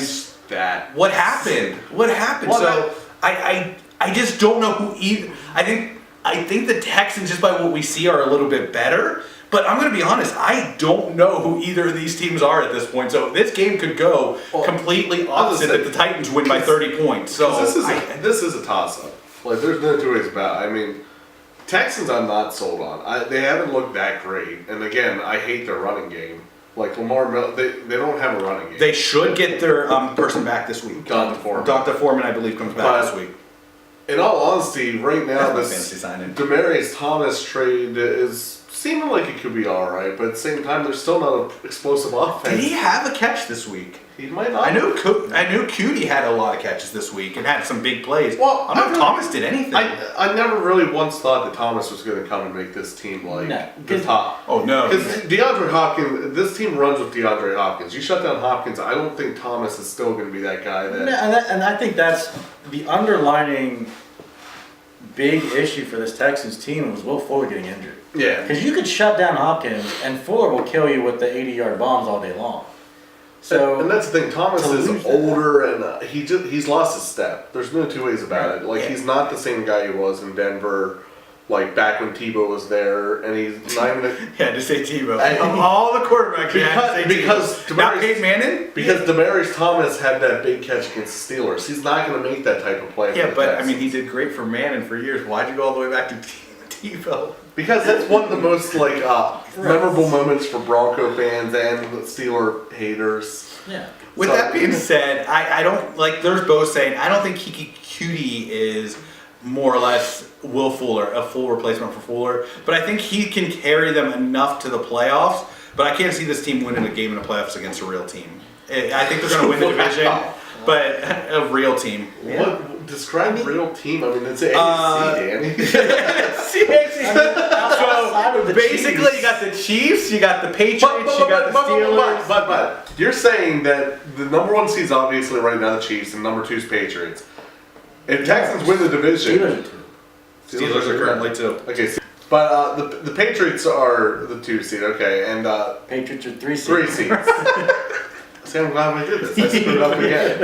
that. what happened? What happened? Well, So I just don't know who either. I think the Texans, just by what we see, are a little bit better. But I'm going to be honest, I don't know who either of these teams are at this point. So this game could go completely opposite if the Titans win by 30 points. So this is a toss-up. Like, there's no two ways about it. I mean, Texans I'm not sold on. They haven't looked that great. And again, I hate their running game. Like, Lamar Miller, they don't have a running game. they should get their person back this week. Dr. Foreman. Dr. Foreman, I believe, comes back this week. In all honesty, right now, That's my this fantasy signing. Demaryius Thomas trade is seeming like it could be all right, but at the same time, there's still not an explosive offense. Did he have a catch this week? He might not. I knew Cutie had a lot of catches this week and had some big plays. Well, I don't know if Thomas did anything. I never really once thought that Thomas was going to come and make this team like the top. Oh no! Because DeAndre Hopkins, this team runs with DeAndre Hopkins. You shut down Hopkins, I don't think Thomas is still going to be that guy. And I think that's the underlining big issue for this Texans team was Will Fuller getting injured. Yeah. Because you could shut down Hopkins, and Fuller will kill you with the 80-yard bombs all day long. So, and that's the thing. Thomas to is lose that. older, and he's lost his step. There's no two ways about it. Like, he's not the same guy he was in Denver, like back when Tebow was there, and he's not even. Yeah, just say Tebow. Of all the quarterbacks, because not Peyton Manning. Because Demaryius Thomas had that big catch against the Steelers. He's not going to make that type of play. Yeah, for the but I Texans. mean, he did great for Manning for years. Why'd you go all the way back to Tebow? Because that's one of the most memorable moments for Bronco fans and Steeler haters. yeah. With that being said, I don't like. There's both saying I don't think Kiki Cutie is more or less Will Fuller, a full replacement for Fuller, but I think he can carry them enough to the playoffs. But I can't see this team winning a game in the playoffs against a real team. I think they're going to win the division, but a real team. What describe real team? I mean, it's an AFC, Danny. So basically, you got the Chiefs, you got the Patriots, you got the Steelers. But you're saying that the number one seed's obviously right now the Chiefs, and number two is Patriots. If Texans win the division, Steelers are 2. Steelers are currently 2. Okay, but the Patriots are the 2 seed. Okay, and Patriots are 3 seeds. 3 seeds. See, I'm glad I did this. I screwed up again.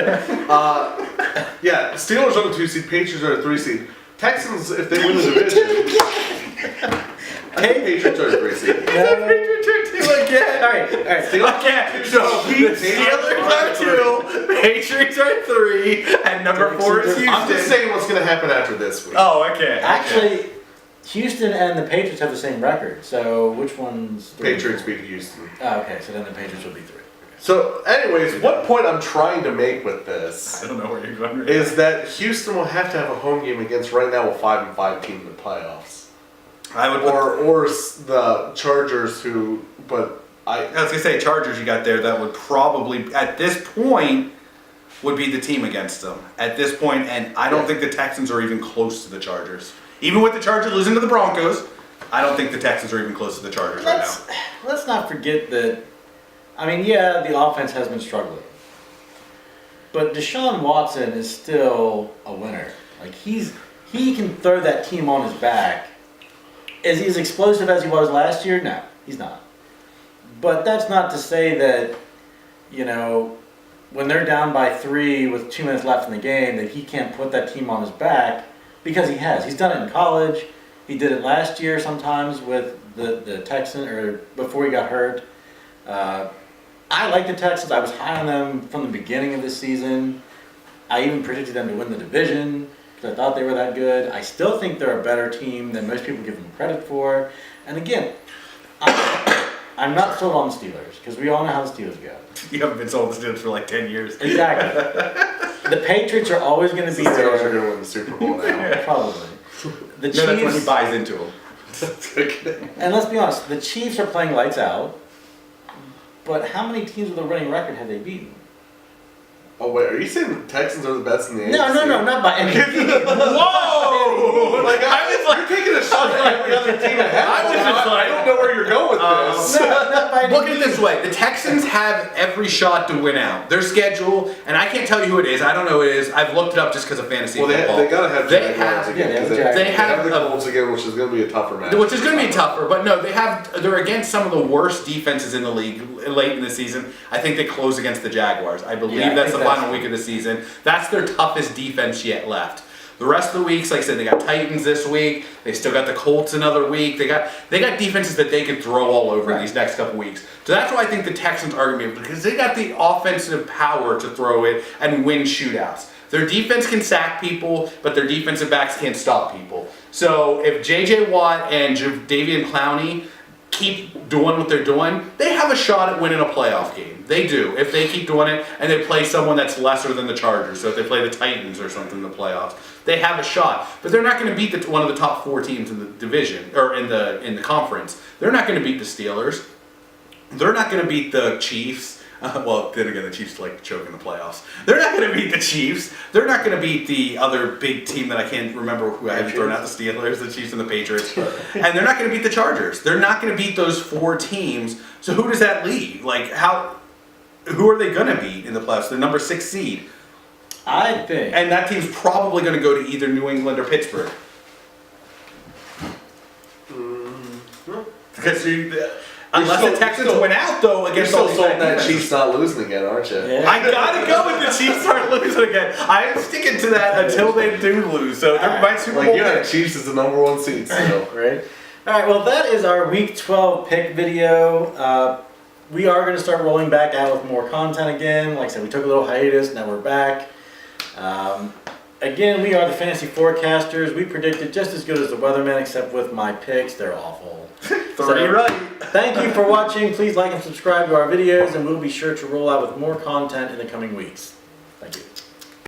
Yeah, Steelers are the 2 seed. Patriots are the 3 seed. Texans, if they win the division, I think Patriots are the 3 seed. Patriots are 2 again. All right. Okay, so the Steelers are 2, Patriots are 3, and number 4 is Houston. I'm just saying what's going to happen after this week. Oh, okay. Actually, Houston and the Patriots have the same record. So which one's 3? Patriots beat Houston. Oh, okay, so then the Patriots will be 3. So, anyways, what point I'm trying to make with this I don't know where you're going. Right is that Houston will have to have a home game against right now a 5-5 team in the playoffs, I would or the Chargers, but I was gonna say Chargers. You got there that would probably at this point would be the team against them at this point, and I don't think the Texans are even close to the Chargers. Even with the Chargers losing to the Broncos, I don't think the Texans are even close to the Chargers right now. Let's not forget that. I mean, yeah, the offense has been struggling, but Deshaun Watson is still a winner. Like he can throw that team on his back. Is he as explosive as he was last year? No, he's not. But that's not to say that, when they're down by 3 with 2 minutes left in the game, that he can't put that team on his back, because he has. He's done it in college. He did it last year sometimes with the Texans, or before he got hurt. I like the Texans. I was high on them from the beginning of the season. I even predicted them to win the division because I thought they were that good. I still think they're a better team than most people give them credit for. And again, I'm not sold on the Steelers because we all know how the Steelers go. You haven't been sold the Steelers for like 10 years. Exactly. The Patriots are always going to the be Steelers are there. going to win the Super Bowl now. Probably. The No, that's when he Chiefs, buys into them. Okay. and let's be honest, the Chiefs are playing lights out. But how many teams with a winning record have they beaten? Oh wait, are you saying the Texans are the best in the AFC? No, not by any team. Whoa! Like, you're taking a shot at every other team ahead. I was just like- I don't know where you're going with this. No, not by any Look at it team. this way: the Texans have every shot to win out. Their schedule, and I can't tell you who it is. I don't know who it is. I've looked it up just because of fantasy Well, football. they gotta have They Jaguars have- again. yeah, 'cause they have they have the a- Colts again, which is going to be a tougher match. Which is going to be tougher, but no, they're against some of the worst defenses in the league late in the season. I think they close against the Jaguars. I believe Yeah, I that's the think final week of the season. That's their toughest defense yet left. The rest of the weeks, like I said, they got Titans this week. They still got the Colts another week. They got defenses that they can throw all over these next couple weeks. So that's why I think the Texans are going to be able, because they got the offensive power to throw it and win shootouts. Their defense can sack people, but their defensive backs can't stop people. So if J.J. Watt and Jadeveon Clowney keep doing what they're doing, they have a shot at winning a playoff game. They do. If they keep doing it and they play someone that's lesser than the Chargers, so if they play the Titans or something in the playoffs, they have a shot. But they're not going to beat one of the top 4 teams in the division or in the conference. They're not going to beat the Steelers. They're not going to beat the Chiefs. Well, then again, the Chiefs like choke in the playoffs. They're not going to beat the Chiefs. They're not going to beat the other big team that I can't remember who I haven't thrown out, the Steelers, the Chiefs, and the Patriots. And they're not going to beat the Chargers. They're not going to beat those 4 teams. So who does that leave? Like, who are they going to beat in the playoffs? The number 6 seed. I think. And that team's probably going to go to either New England or Pittsburgh. Because unless the Texans win out, though, You're against still all these sold bad that defenses. Chiefs not losing again, aren't you? Yeah. I gotta go with the Chiefs start losing again. I'm sticking to that until they do lose. So they're my Super Bowl Like, yeah, pick. Chiefs is the number 1 seed still. Right. All right. Well, that is our Week 12 pick video. We are going to start rolling back out with more content again. Like I said, we took a little hiatus. Now we're back. Again, we are the fantasy forecasters. We predicted just as good as the weathermen, except with my picks. They're awful. 30 right. Thank you for watching. Please like and subscribe to our videos, and we'll be sure to roll out with more content in the coming weeks. Thank you.